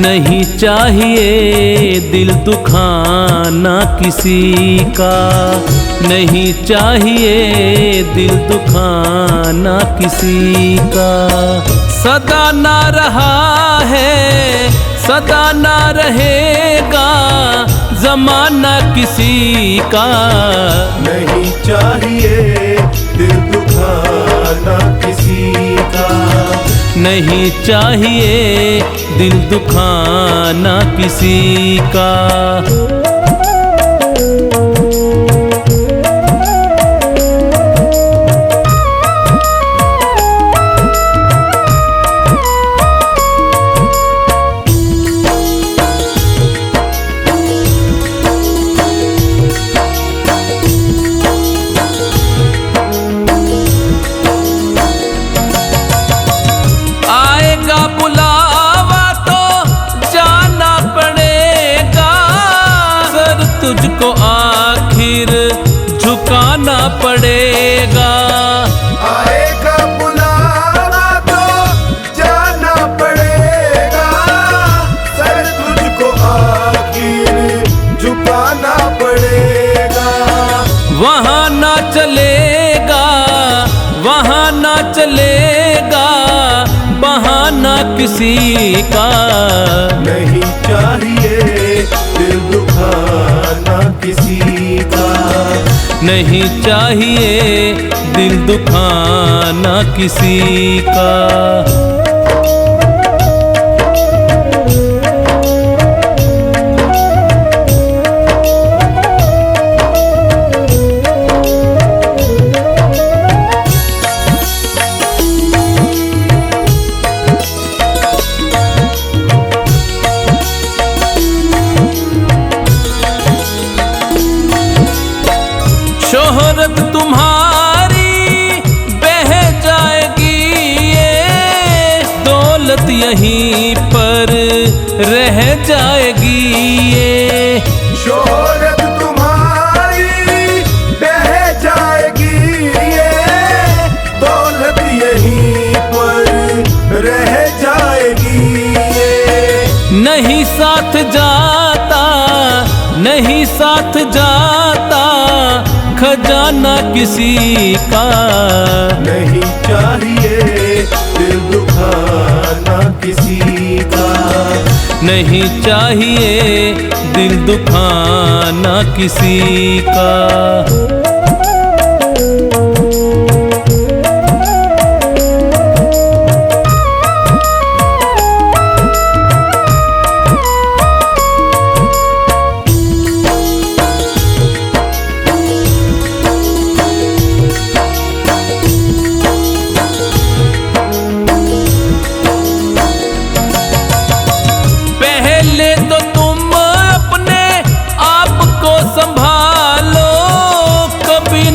नहीं चाहिए दिल दुखाना किसी का, नहीं चाहिए दिल दुखाना किसी का। सदा ना रहा है सदा ना रहेगा ज़माना किसी का। नहीं चाहिए दिल दुखाना किसी का, नहीं चाहिए दिल दुखाना किसी का। बुलावा तो जाना पड़ेगा, सर तुझको आखिर झुकाना पड़ेगा। आएगा बुलावा तो जाना पड़ेगा, सर तुझको आखिर झुकाना पड़ेगा। वहाँ ना चलेगा वहाँ ना चलेगा बहाना किसी का। नहीं चाहिए दिल दुखाना किसी का, नहीं चाहिए दिल दुखाना किसी का। शोहरत तुम्हारी बह जाएगी ये, दौलत यहीं पर रह जाएगी ये। शोहरत तुम्हारी बह जाएगी ये, दौलत यहीं पर रह जाएगी ये। नहीं साथ जाता नहीं साथ जाता खजाना किसी का। नहीं चाहिए दिल दुखाना किसी का, नहीं चाहिए दिल दुखाना किसी का।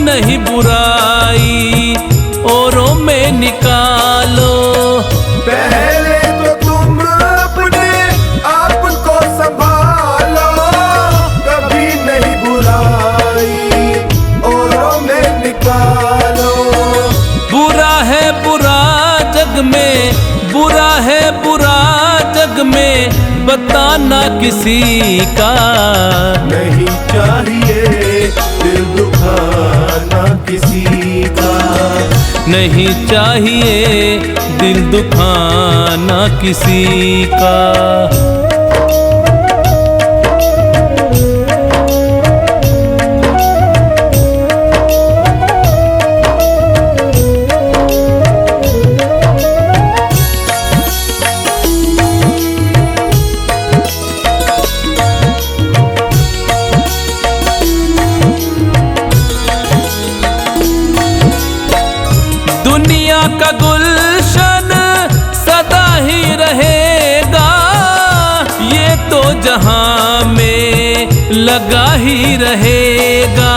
नहीं बुराई औरों में निकालो, पहले तो तुम अपने आप को संभालो। कभी नहीं बुराई औरों में निकालो। बुरा है बुरा जग में बुरा है बुरा जग में बताना किसी का। नहीं चाहिए दिल दुखाना किसी का, नहीं चाहिए दिल दुखाना किसी का। दुनिया का गुलशन सदा ही रहेगा, ये तो जहां में लगा ही रहेगा।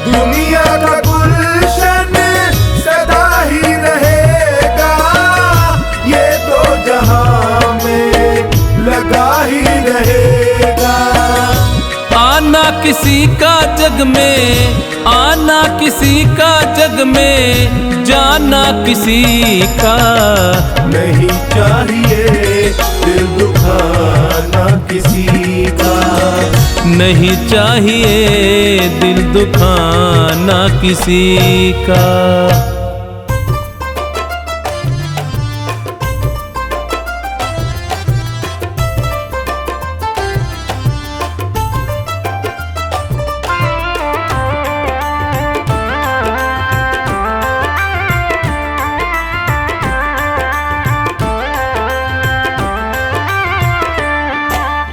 दुनिया का गुलशन सदा ही रहेगा, ये तो जहां में लगा ही रहेगा। आना किसी का जग में आना किसी का जग में जाना किसी का। नहीं चाहिए दिल दुखाना किसी का। नहीं चाहिए दिल दुखाना किसी का।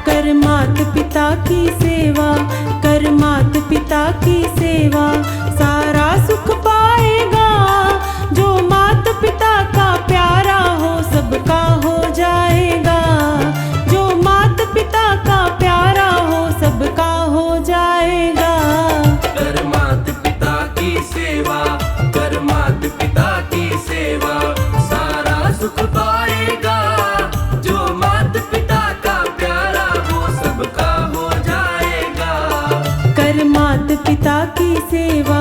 कर मात पिता की सेवा, कर मात पिता की सेवा, सारा सुख पाएगा। जो मात पिता का प्यारा हो सबका हो जाएगा। जो मात पिता का प्यारा हो सबका हो जाएगा। कर मात पिता की सेवा, कर मात पिता की सेवा, सारा सुख पाएगा। जो मात पिता का प्यारा वो सबका हो जाएगा। कर मात पिता की सेवा।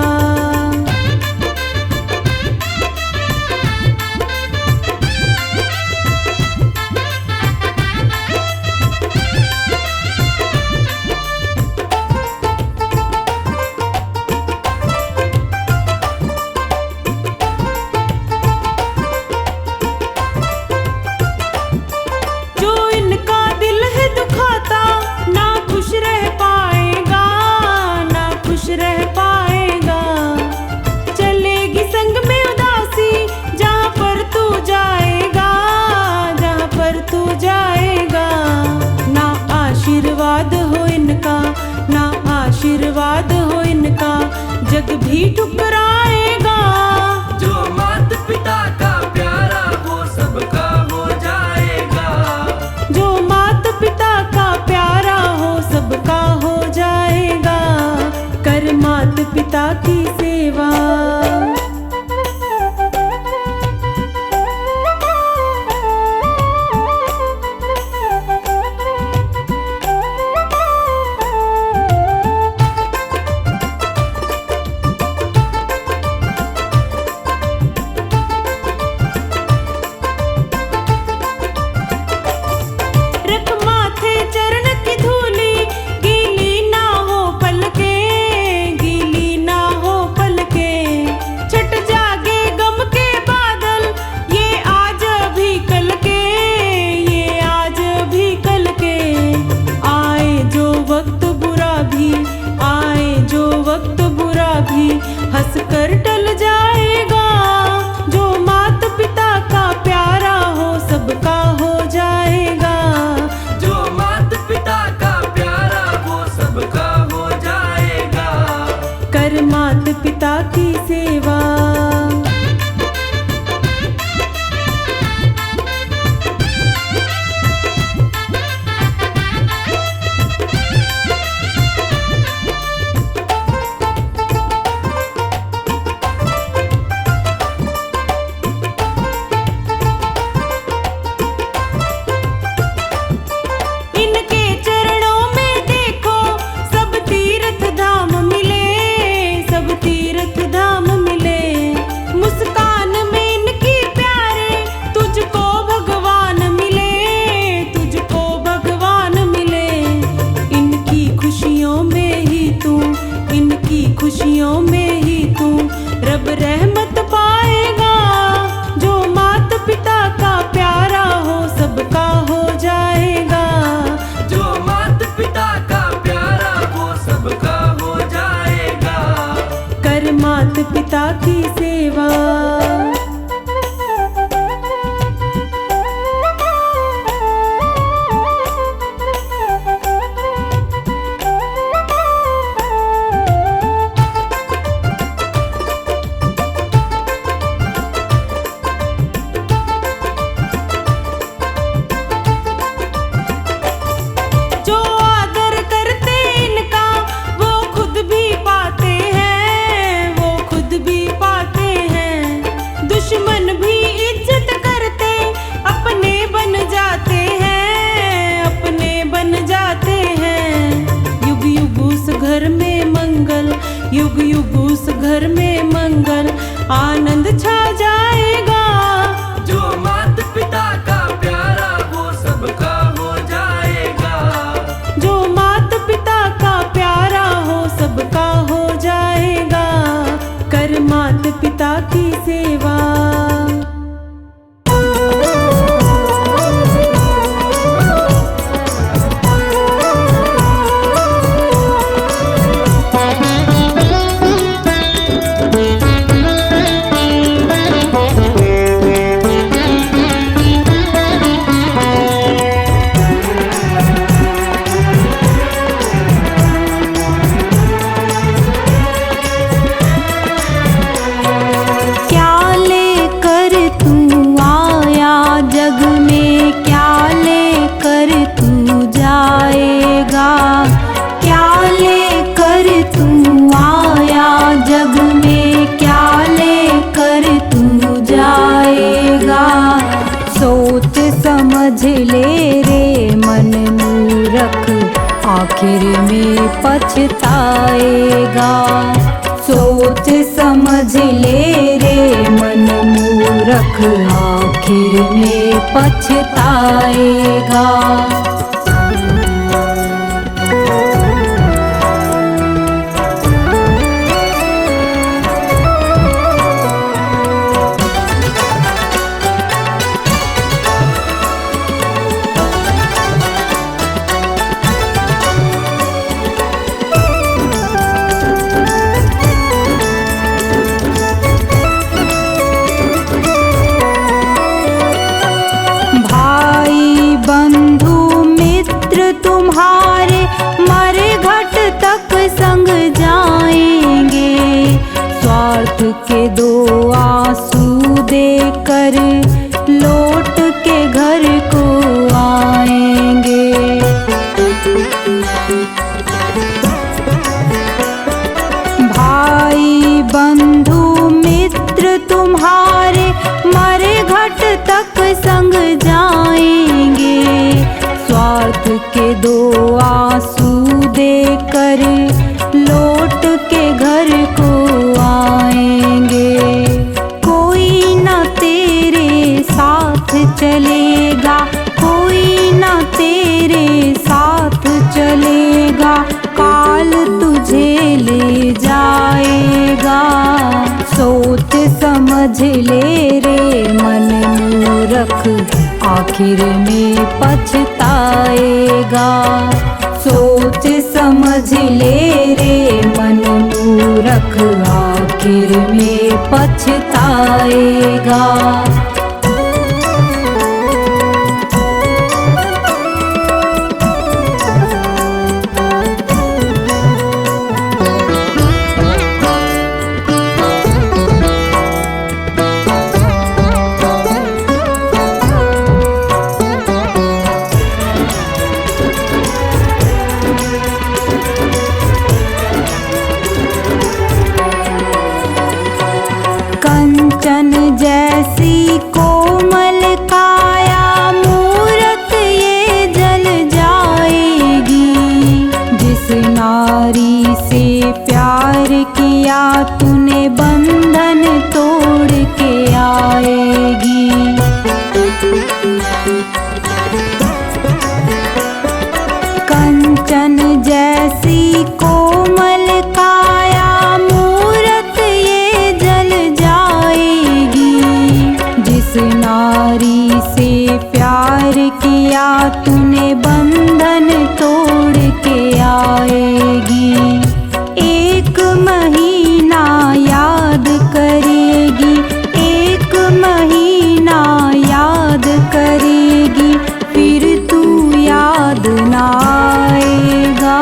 जो इनका दिल है दुखाता, ना खुश रह पाएगा, ना खुश रह पाएगा। चलेगी संग में उदासी, जहाँ पर तू जाएगा, जहाँ पर तू जाएगा। ना आशीर्वाद हो इनका, ना आशीर्वाद हो इनका, जग भी ठुकराएगा। जो मात पिता का प्यारा वो सबका हो जाएगा। जो मात पिता का प्यारा हो सबका हो जाएगा। कर मात पिता की सेवा। रख माथे चरण की धूली, गीली ना हो पलके, गीली ना हो पलके। छट जागे गम के बादल, ये आज भी कल के, ये आज भी कल के। आए जो वक्त बुरा भी, आए जो वक्त बुरा भी, हंस कर टल जाएगा। जो मात पिता का प्यारा हो सबका हो जाएगा। जो मात पिता का प्यारा वो सबका हो जाएगा। कर मात पिता की सेवा। इनके चरणों में देखो सब तीर्थ धाम मिले, सब तीर्थ धाम मिले। मुस्कान में इनकी प्यारे, तुझको भगवान मिले, तुझको भगवान मिले। इनकी खुशियों में ही तू, इनकी खुशियों में ही तू रब रहमत पाएगा। जो मात पिता का प्यारा हो सबका हो जाएगा। जो मात पिता का प्यारा वो सबका हो जाएगा। कर मात पिता की सेवा। जो आदर करते इनका वो खुद भी पाते हैं, वो खुद भी पाते हैं। दुश्मन भी इज्जत करते अपने बन जाते हैं, अपने बन जाते हैं। युग युग उस घर में मंगल, युग युग उस घर में मंगल, आनंद छा जाएगा। जो मात पिता का प्यारा वो सबका सोच समझ ले रे मन मूरख, आखिर में पछताएगा। तुम्हारे मरे घट तक संग जाएंगे, स्वार्थ के दो आंसू देकर लौट के घर को आएंगे। भाई बंधु मित्र तुम्हारे मरे घट तक संग जाएंगे, स्वार्थ के दो आंसू देकर लौट के घर को आएंगे। कोई न तेरे साथ चलेगा, कोई न तेरे साथ चलेगा, काल तुझे ले जाएगा। सोच समझ ले रे मन मूरख, आखिर में पछताएगा। सोच समझ ले रे मन मूरख, आखिर में पछताएगा। कंचन जैसी कोमल काया मूरत ये जल जाएगी, जिस नारी से प्यार किया तूने बंधन तोड़ के आएगी। कंचन जैसी कोमल काया मूरत ये जल जाएगी, जिस नारी से प्यार किया तूने बंधन तोड़ के आएगी। एक महीना याद करेगी, एक महीना याद करेगी, फिर तू याद ना आएगा।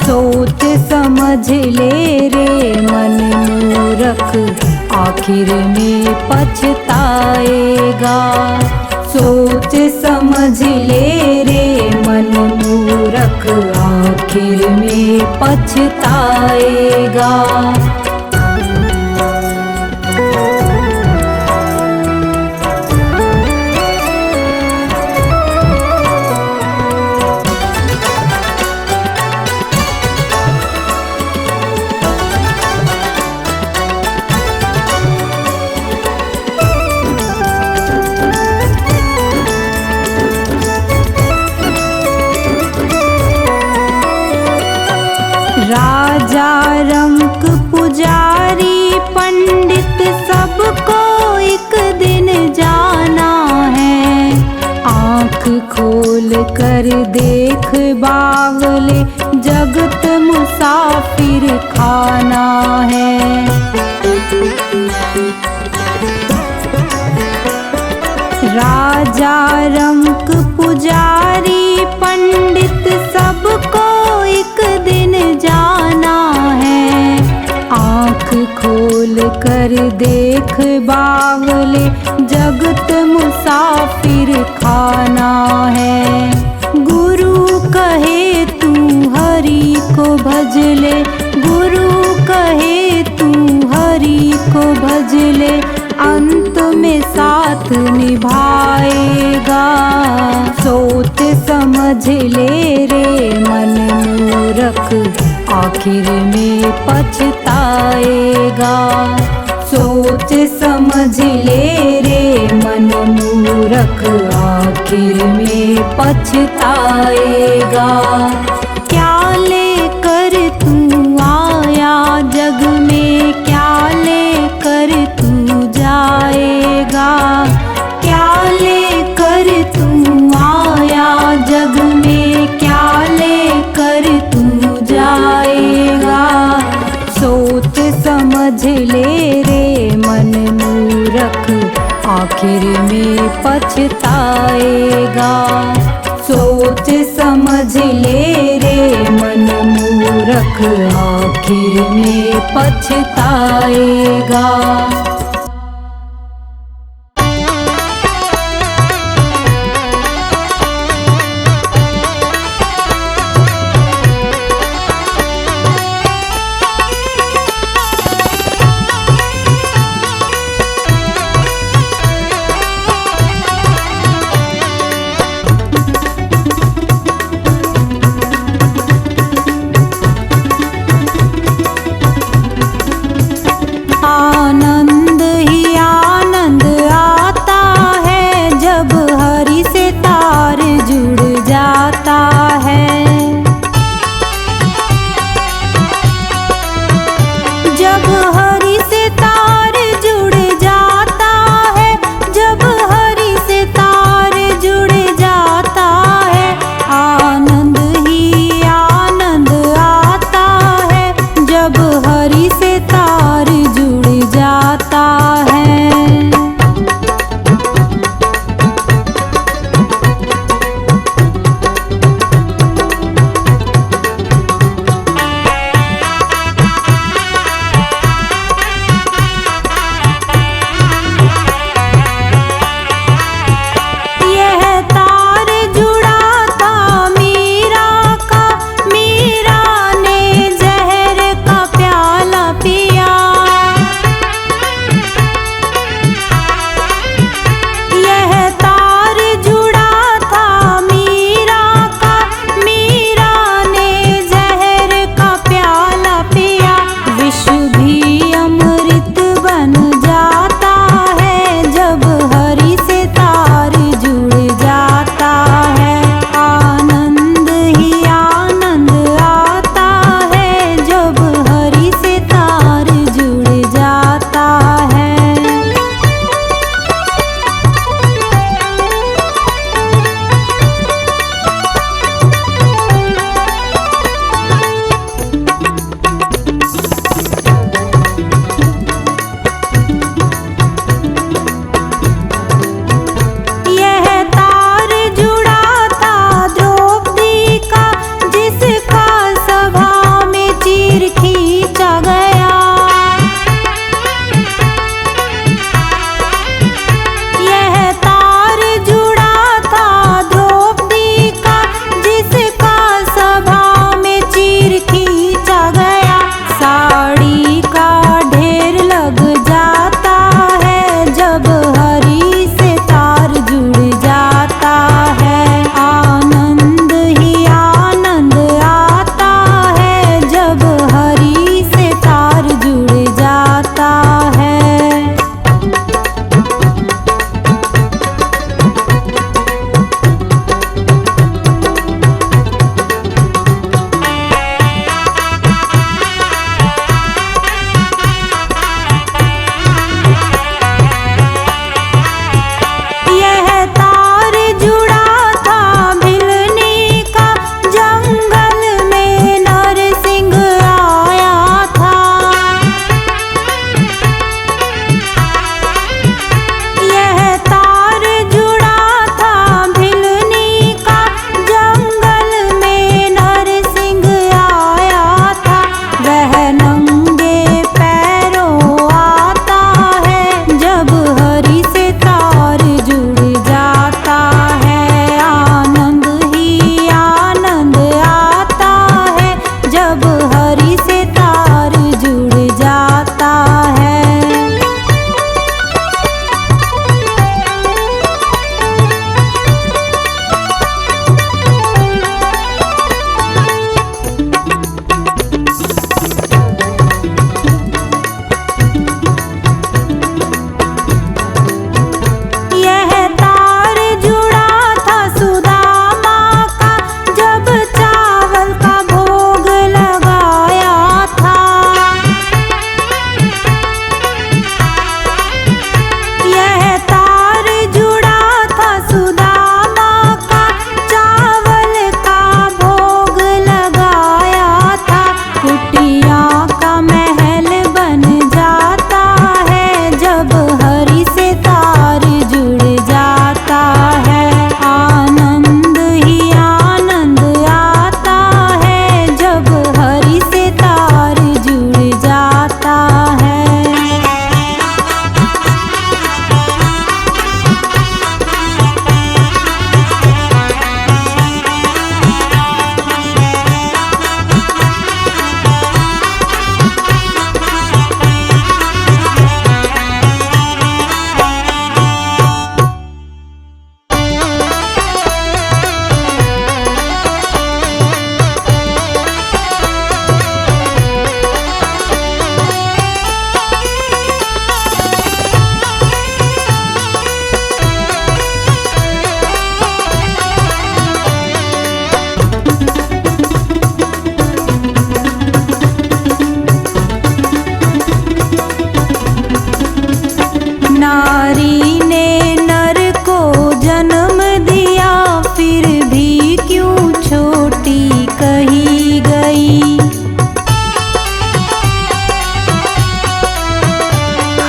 सोच समझ ले रे मन मूरख, आखिर में पछताएगा। सोच समझ ले रे मन मूरख, आखिर में पछताएगा। राजा रंक पुजारी पंडित सबको एक दिन जाना है। आँख खोल कर देख बावले, जगत मुसाफिर खाना है। राजा रंक पुजारी पंडित सबको एक दिन जाना है। आँख खोल कर देख बावले, जगत मुसाफिर खाना है। गुरु कहे तू हरि को भज ले, गुरु कहे तू हरि को भज ले, अंत में साथ निभाएगा। सोच समझ ले रे मन मूरख, आखिर में पछताएगा। सोच समझ ले रे मन मूरख, आखिर में पछताएगा। क्या लेकर तू आया जग में, क्या लेकर तू जाएगा। क्या लेकर तू आया जग में, क्या लेकर तू जाएगा। सोच समझ ले रे मन मूरख, आखिर में पछताएगा। सोच समझ ले रे मन मूरख, आखिर में पछताएगा। आनंद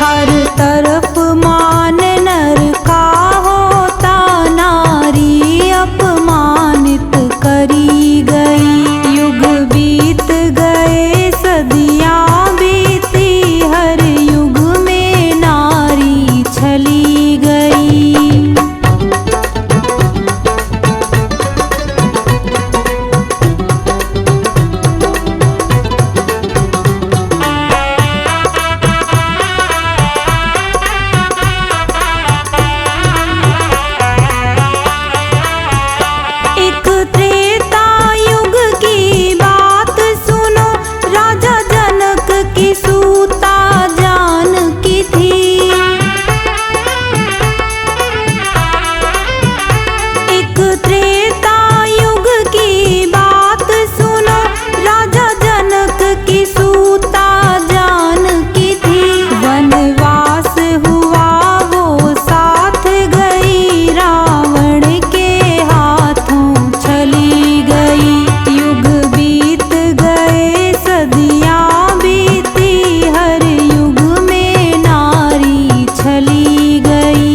हर तरफ मान नर का होता, नारी अपमानित करी गई। युग बीत गए सदियां बीती, हर युग में नारी छली गई। एक त्रेता युग की बात सुनो, राजा जनक की सूता जानकी थी। एक त्रेता युग की बात सुनो, राजा जनक की सूता जानकी थी। वनवास हुआ वो साथ गई, रावण के हाथों चली गई। युग बीत गए सदियां बीती, हर युग में नारी छली गई।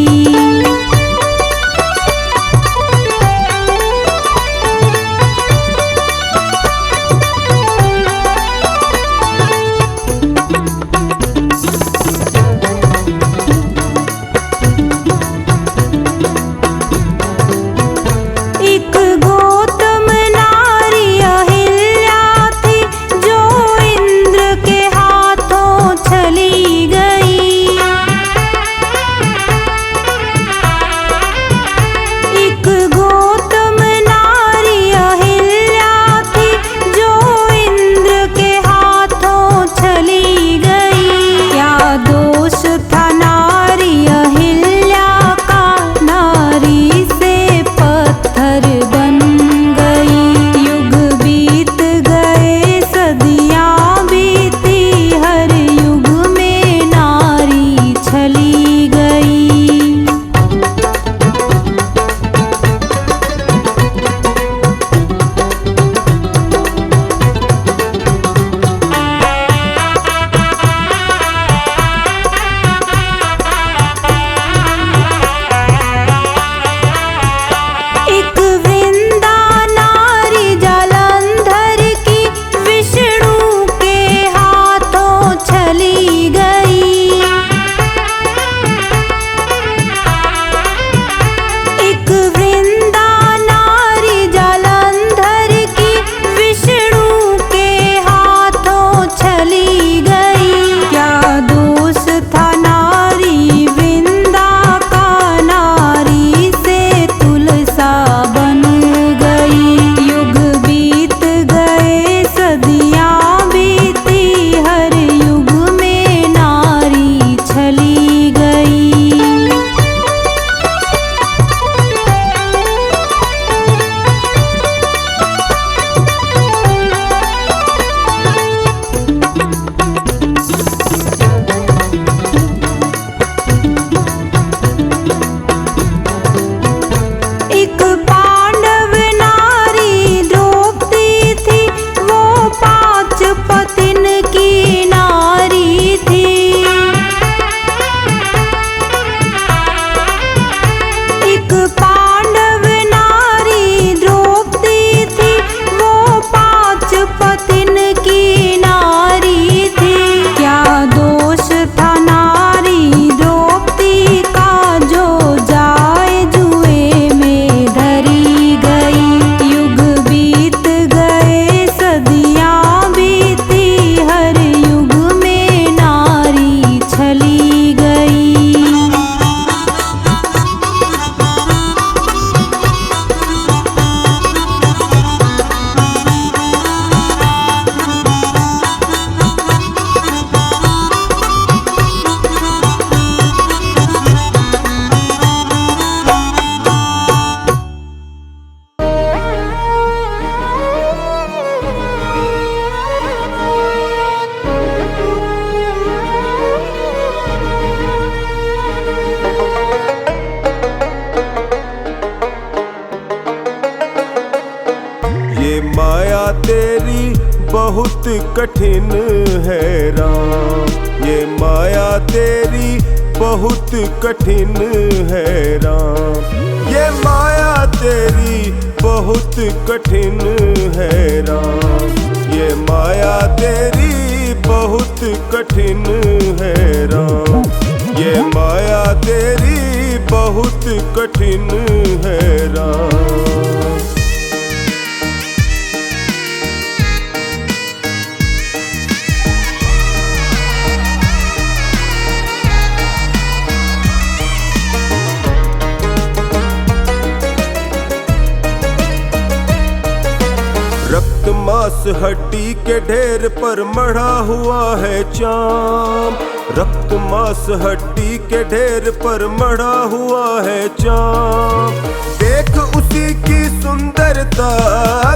एक गौतम नारी अहिल्या थी, जो इंद्र के हाथों चली गई। एक गौतम नारी अहिल्या थी, जो इंद्र के हाथों चली गई। क्या दोष था नारी अहिल्या का, नारी से पत्थर बन गई। युग बीत गए सदियां बीती, हर युग में नारी छली गई। एक वृंदा नारी जालंधर की, विष्णु के हाथों चली गई। एक वृंदा नारी जालंधर की, विष्णु के हाथों चली गई। क्या दोष था नारी वृंदा का, नारी से तुलसा बन गई। युग बीत गए सदियां बीती, हर युग में नारी छली गई। एक पांडव नारी द्रौपदी थी, वो 5 पतिन की नारी थी। एक पांडव नारी द्रौपदी थी, वो 5 पतिन की नारी थी। क्या दोष था नारी द्रौपदी का, जो जाए जुए में धरी गई। युग बीत गए सदियां बीती, हर युग में नारी छली गई। तेरी बहुत कठिन है राम, ये माया तेरी बहुत कठिन है राम। ये माया तेरी बहुत कठिन है राम। ये माया तेरी बहुत कठिन है राम। ये माया तेरी बहुत कठिन है राम। रक्त मांस हड्डी के ढेर पर मढ़ा हुआ है चाम। रक्त मांस हड्डी के ढेर पर मढ़ा हुआ है चाम। देख उसी की सुंदरता,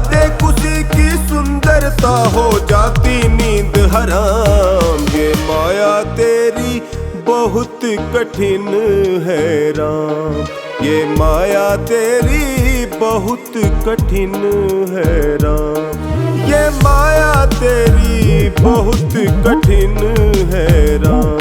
देख उसी की सुंदरता, हो जाती नींद हराम। ये माया तेरी बहुत कठिन है राम। ये माया तेरी बहुत कठिन है राम। ये माया तेरी बहुत कठिन है राम।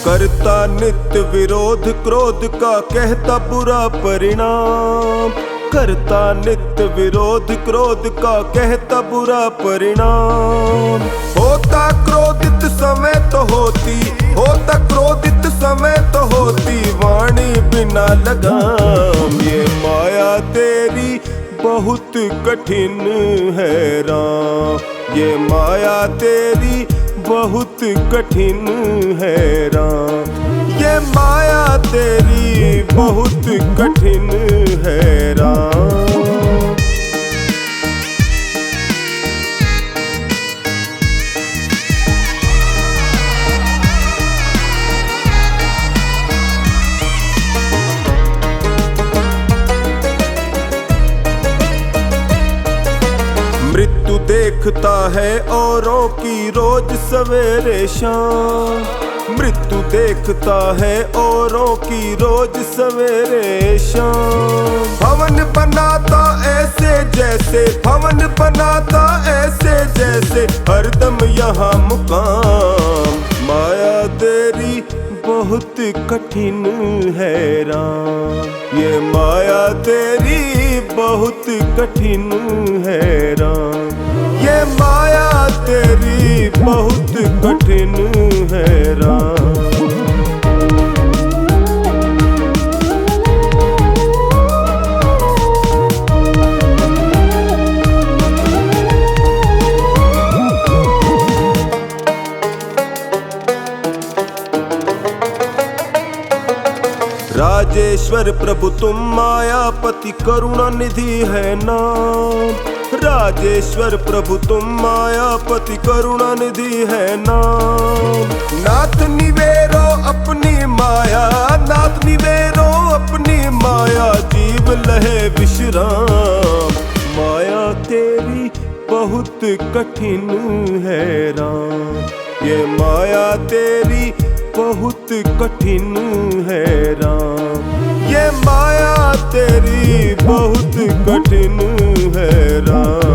करता नित्य विरोध क्रोध का, कहता बुरा परिणाम। करता नित्य विरोध क्रोध का, कहता बुरा परिणाम। होता क्रोधित समय तो होती, होता क्रोधित समय तो होती, वाणी बिना लगाम। ये माया तेरी बहुत कठिन है राम। ये माया तेरी बहुत कठिन है राम। ये माया तेरी बहुत कठिन है राम। मृत्यु देखता है औरों की रोज सवेरे शाम। मृत्यु देखता है औरों की रोज सवेरे शाम। भवन बनाता ऐसे जैसे, भवन बनाता ऐसे जैसे, हरदम यहाँ मुकाम। माया तेरी बहुत कठिन है राम। ये माया तेरी बहुत कठिन है राम। ये माया तेरी बहुत कठिन है राम। राजेश्वर प्रभु तुम मायापति करुणा निधि है नाम। राजेश्वर प्रभु तुम मायापति करुणा निधि है नाम। नाथ निवेरो अपनी माया, नाथ निवेरो अपनी माया, जीव लहे विश्राम। माया तेरी बहुत कठिन है राम। ये माया तेरी बहुत कठिन है राम। ये माया तेरी बहुत कठिन है राम।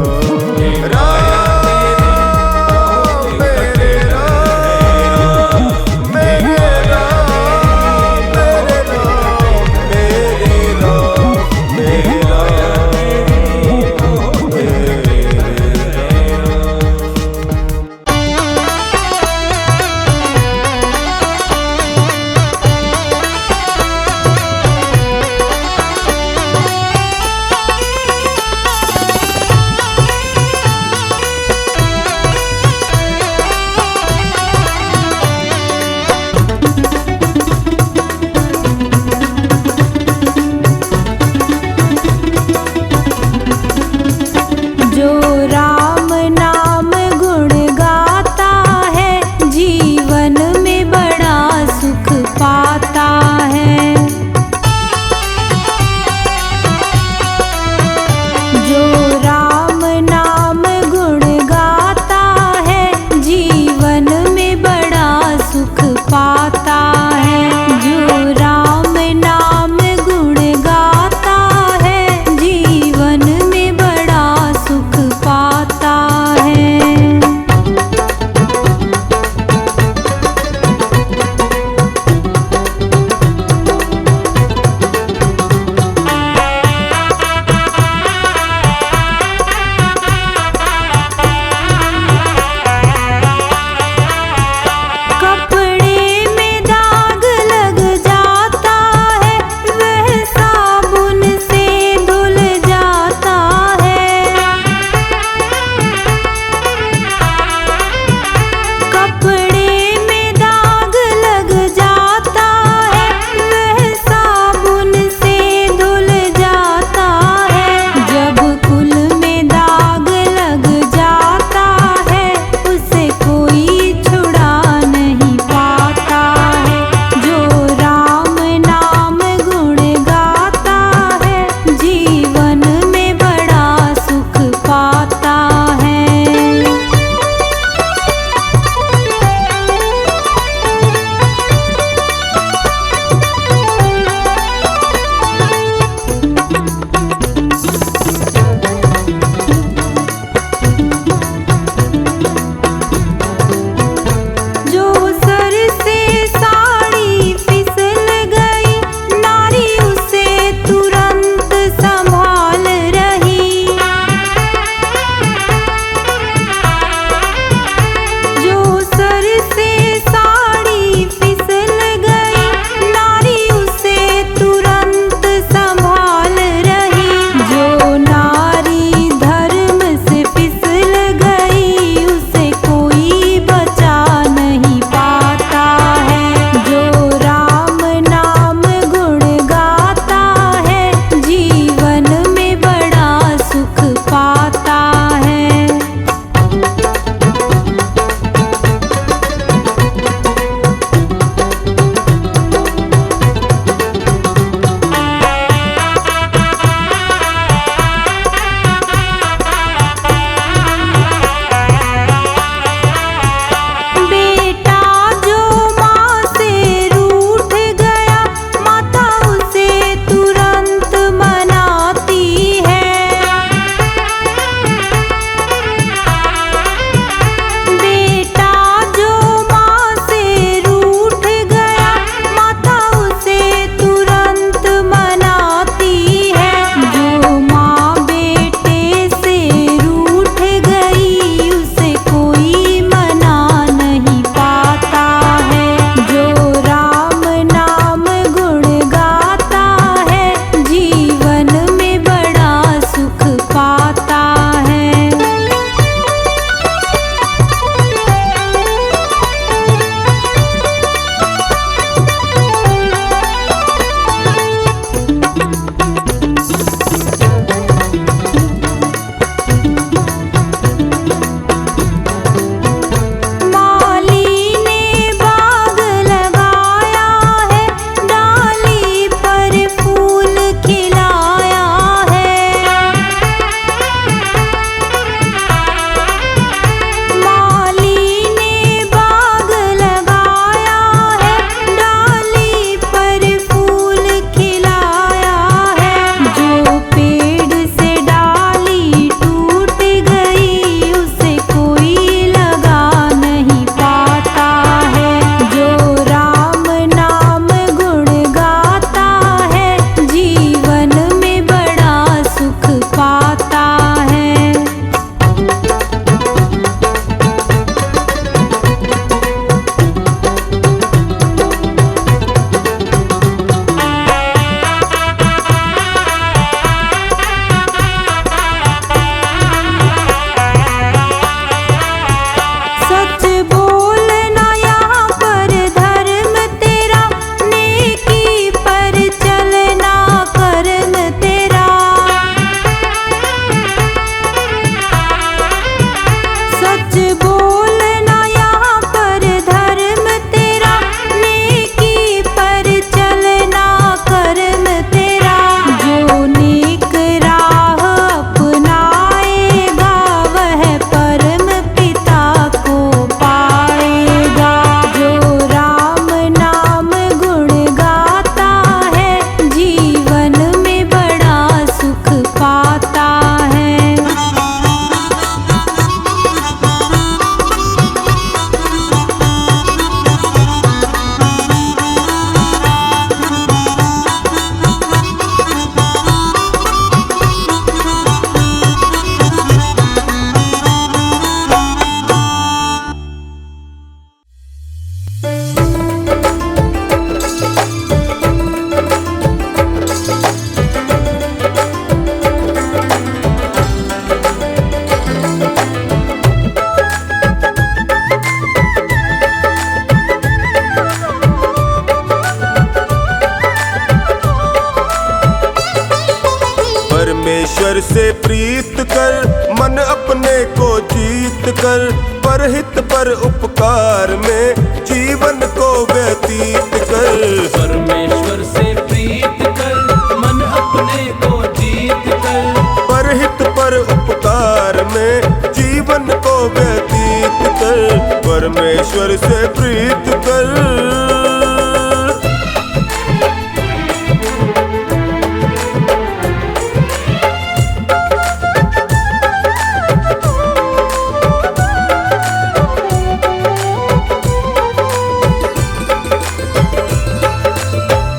से प्रीत कर, मन अपने को जीत कर, परहित पर उपकार में जीवन को व्यतीत कर। परमेश्वर से प्रीत कर, मन अपने को जीत कर, परहित पर उपकार में जीवन को व्यतीत कर, परमेश्वर से प्रीत कर।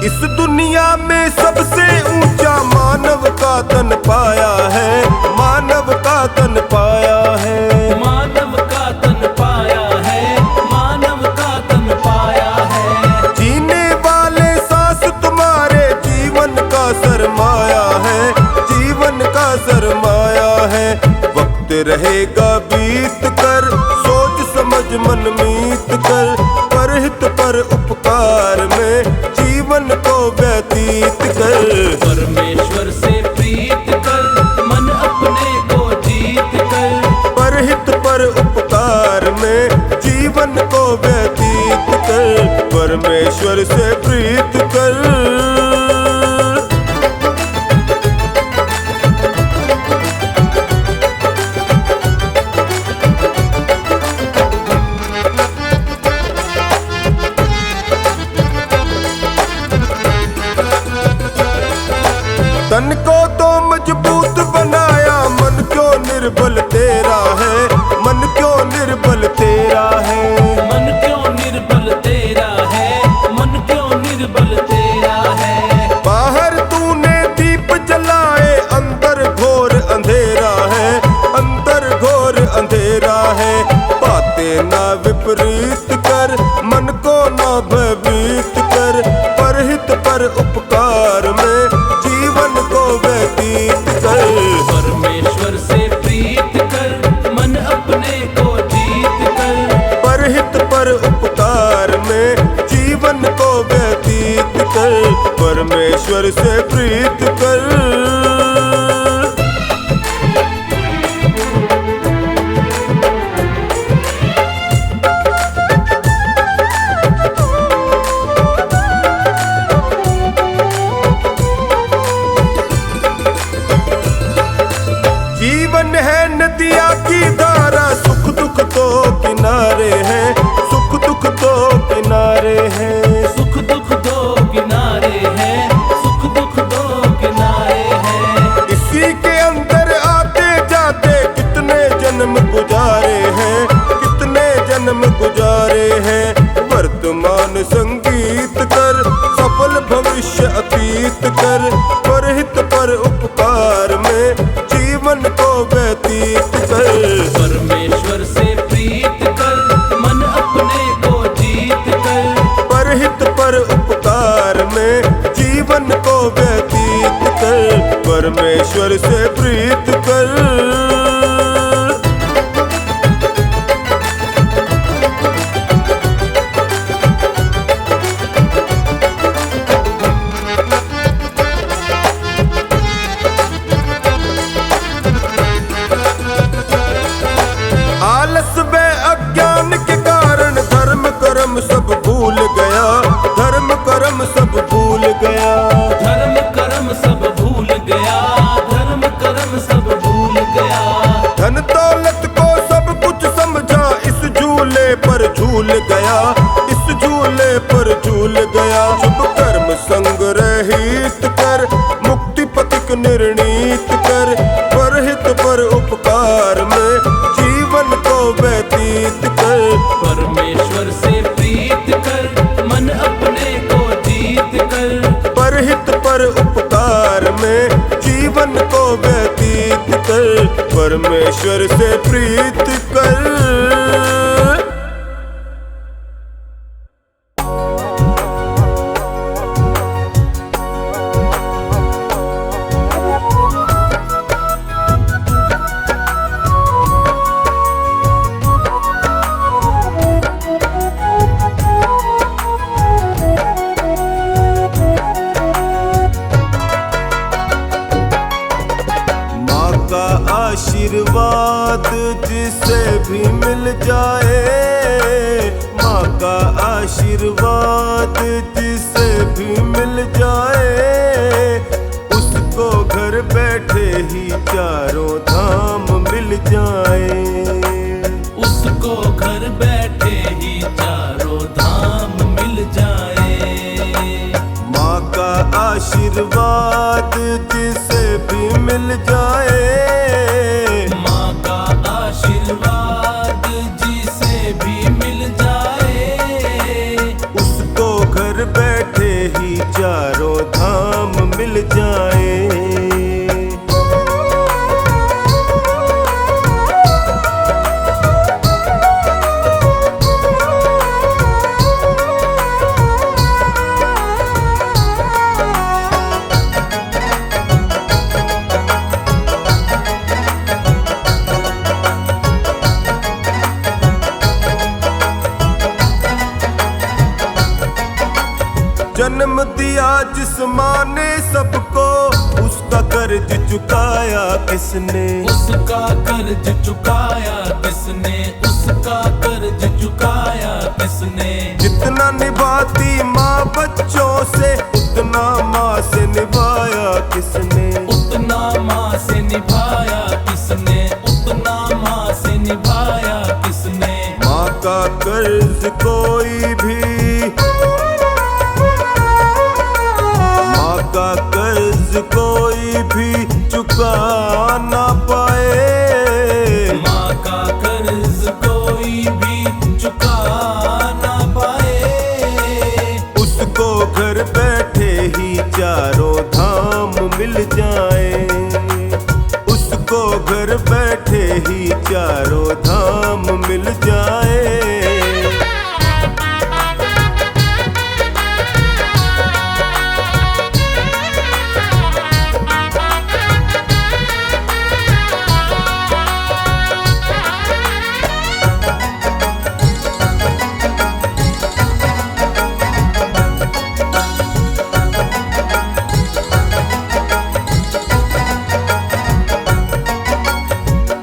इस दुनिया में सबसे ऊंचा मानव का तन पाया है, मानव का तन पाया है, मानव का तन पाया है, मानव का तन पाया है। जीने वाले सांस तुम्हारे जीवन का सरमाया है, जीवन का सरमाया है। वक्त रहेगा बीत कर, सोच समझ मन मीत कर, परहित पर उपकार में जीवन को व्यतीत कर। परमेश्वर से प्रीत कर, मन अपने को जीत कर, परहित पर उपकार में जीवन को व्यतीत कर, परमेश्वर से प्रीत कर। तन को तो मजबूत बनाया, मन क्यों निर्बल तेरा है, मन क्यों निर्बल तेरा है, मन क्यों निर्बल तेरा है, मन क्यों निर्बल तेरा है। बाहर तूने दीप जलाए, अंदर घोर अंधेरा है, अंदर घोर अंधेरा है। बातें ना विपरीत कर, मन को ना भयभीत कर, परहित पर उपकार में जीवन को व्यतीत कर। परमेश्वर से प्रीत कर, मन अपने को जीत कर, परहित पर उपकार में जीवन को व्यतीत कर, परमेश्वर से प्रीत कर। जीवन है नदिया की धारा, सुख दुख तो किनारे हैं, सुख दुख तो किनारे हैं। सुख दुख दो किनारे हैं, सुख दुख दो किनारे हैं। इसी के अंदर आते जाते कितने जन्म गुजारे हैं, कितने जन्म गुजारे हैं। वर्तमान संगीत कर, सफल भविष्य अतीत कर, परहित पर उपकार में जीवन को व्यतीत कर। परमेश्वर से प्रीत कर, मन अपने को जीत कर, परहित पर उपकार में जीवन को व्यतीत कर, परमेश्वर से प्रीत कर। आलस व अज्ञान के कारण धर्म कर्म सब भूल गया, धर्म कर्म सब भूल गया, धर्म कर्म सब भूल गया, धर्म कर्म सब भूल गया। धन दौलत को सब कुछ समझा, इस झूले पर झूल गया, इस झूले पर झूल गया। शुभ कर्म संग रहित कर, मुक्ति पथिक निर्णीत कर, परहित पर उपकार में जीवन को व्यतीत कर। परमेश्वर से प्रीत कर, मन अपने को जीत कर, परहित पर उपकार में जीवन को व्यतीत कर, परमेश्वर से प्रीत कर। आशीर्वाद जिसे भी मिल जाए, उसको घर बैठे ही चारों धाम मिल जाए। उसको घर बैठे ही चारों धाम मिल जाए। माँ का आशीर्वाद जिसे भी मिल जाए, माँ का आशीर्वाद जिसे भी मिल जाए, उसको घर बैठे ही चारों धाम मिल जाए। जन्म दिया जिस माँ ने सबको, उसका कर्ज चुकाया किसने? उसका कर्ज चुकाया किसने? उसका कर्ज चुकाया किसने? जितना निभाती माँ बच्चों से, उतना माँ से निभाया किसने? उतना माँ से निभाया किसने? उतना माँ से निभाया किसने? माँ का कर्ज कोई भी, माँ का कर्ज कोई भी चुका ना पाए। माँ का कर्ज कोई भी चुका ना पाए, उसको घर बैठे ही चारों धाम मिल जाए। उसको घर बैठे ही चारों धाम मिल जाए।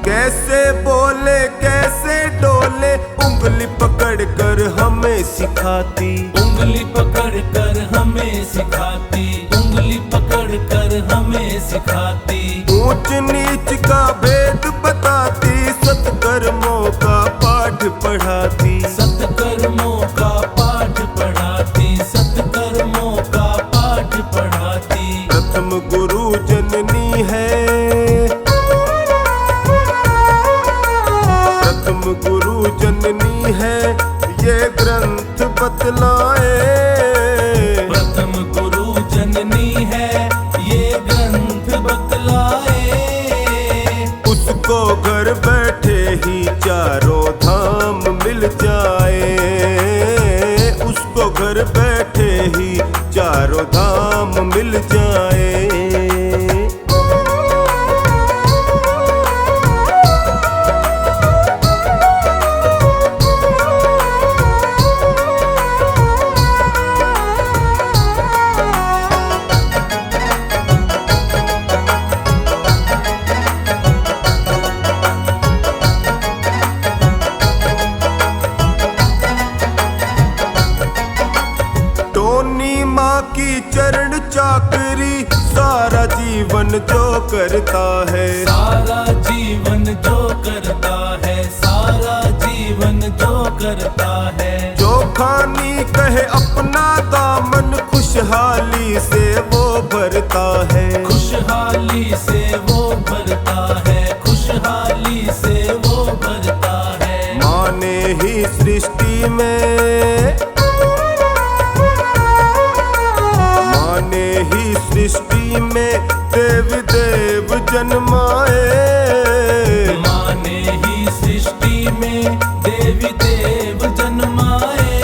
कैसे बोले कैसे डोले, उंगली पकड़ कर हमें सिखाती। उंगली पकड़ कर हमें सिखाती। उंगली पकड़ कर हमें सिखाती। ऊंच नीच का भेद बताती, सत्कर्मों का पाठ पढ़ाती। सत्कर्मों का पाठ पढ़ाती। सत्कर्मों का पाठ पढ़ाती। प्रथम गुरु जननी है, प्रथम गुरु जननी है, ये ग्रंथ बतलाए। प्रथम गुरु जननी है, ये ग्रंथ बतलाए। उसको घर बैठे ही चारों धाम मिल जाए। उसको घर बैठे ही चारों धाम मिल जाए। टोनी माँ की चरण चाकरी, सारा जीवन जो करता है। सारा जीवन जो करता है। सारा जीवन जो करता है। जो खानी कहे अपना दामन, खुशहाली से वो भरता है। खुशहाली से वो भरता है। खुशहाली से वो भरता है। माँ ने ही सृष्टि में, माँ ने ही सृष्टि में देव देव जन्माए। माँ ने ही सृष्टि में देवी देव जन्माए।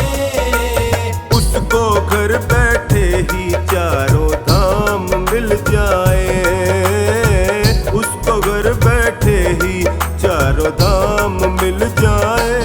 उसको घर बैठे ही चारों धाम मिल जाए। उसको घर बैठे ही चारों धाम मिल जाए।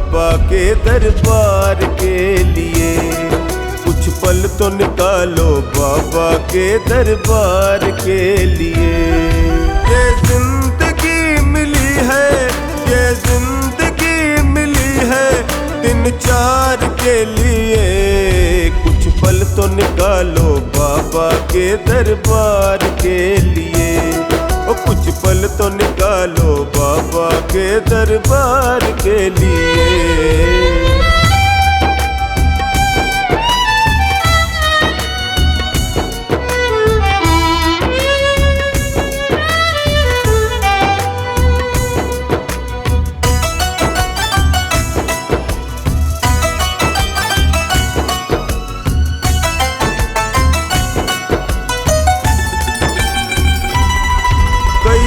बाबा के दरबार के लिए। कुछ पल तो निकालो बाबा के दरबार के लिए। ये जिंदगी मिली है, ये जिंदगी मिली है 3-4 के लिए। कुछ पल तो निकालो बाबा के दरबार के लिए। ओ कुछ पल तो निकालो बाबा के दरबार के लिए।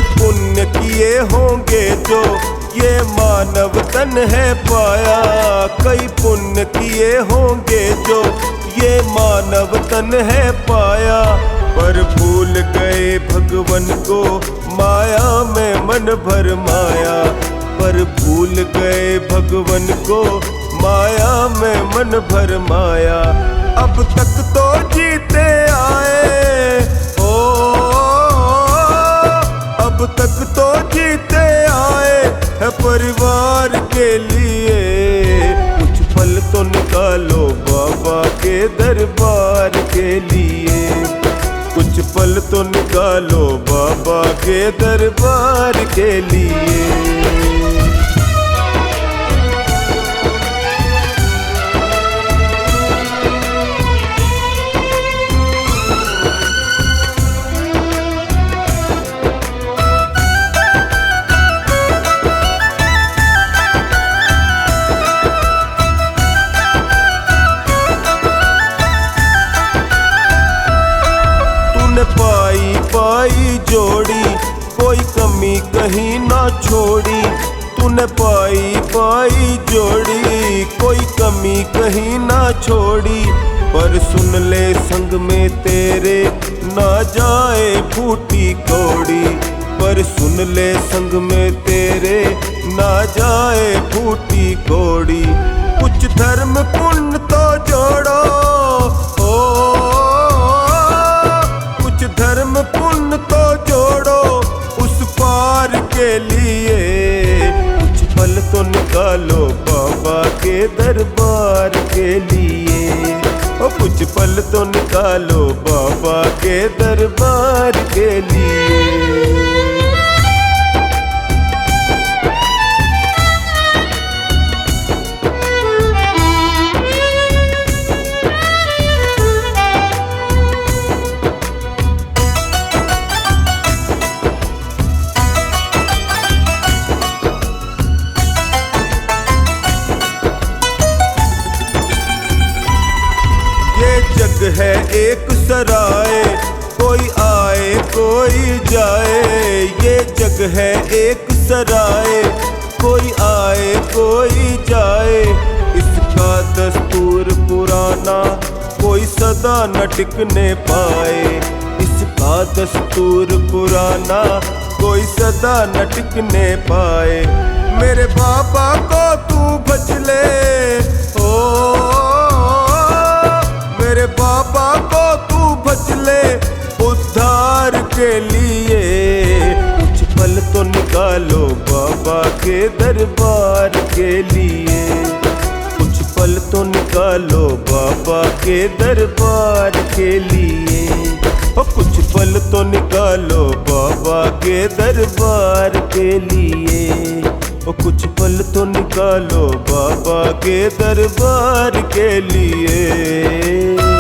पुण्य किए होंगे जो ये मानव तन है पाया। कई पुण्य किए होंगे जो ये मानव तन है पाया। पर भूल गए भगवन को माया में मन भर माया। पर भूल गए भगवन को माया में मन भर माया। अब तक तो जीते आए, अब तक तो जीते आए है परिवार के लिए। कुछ पल तो निकालो बाबा के दरबार के लिए। कुछ पल तो निकालो बाबा के दरबार के लिए। पाई पाई जोड़ी कोई कमी कहीं ना छोड़ी। तूने पाई पाई जोड़ी कोई कमी कहीं ना छोड़ी। पर सुन ले संग में तेरे ना जाए फूटी कौड़ी। पर सुन ले संग में तेरे ना जाए फूटी कौड़ी। कुछ धर्म पुण्य तो जोड़ो, धर्म पुण्य तो जोड़ो उस पार के लिए। कुछ पल तो निकालो बाबा के दरबार के लिए। और कुछ पल तो निकालो बाबा के दरबार के लिए। जग है एक सराय, कोई आए कोई जाए। ये जग है एक सराय, कोई आए कोई जाए। इसका दस्तूर पुराना कोई सदा न टिकने पाए। इसका दस्तूर पुराना कोई सदा न टिकने पाए। मेरे बाबा को तू बच ले, मेरे बाबा को तू बच ले उद्धार के लिए। कुछ पल तो निकालो बाबा के दरबार के लिए। कुछ पल तो निकालो बाबा के दरबार के लिए। और कुछ पल तो निकालो बाबा के दरबार के लिए। और कुछ पल तो निकालो बाबा के दरबार के लिए।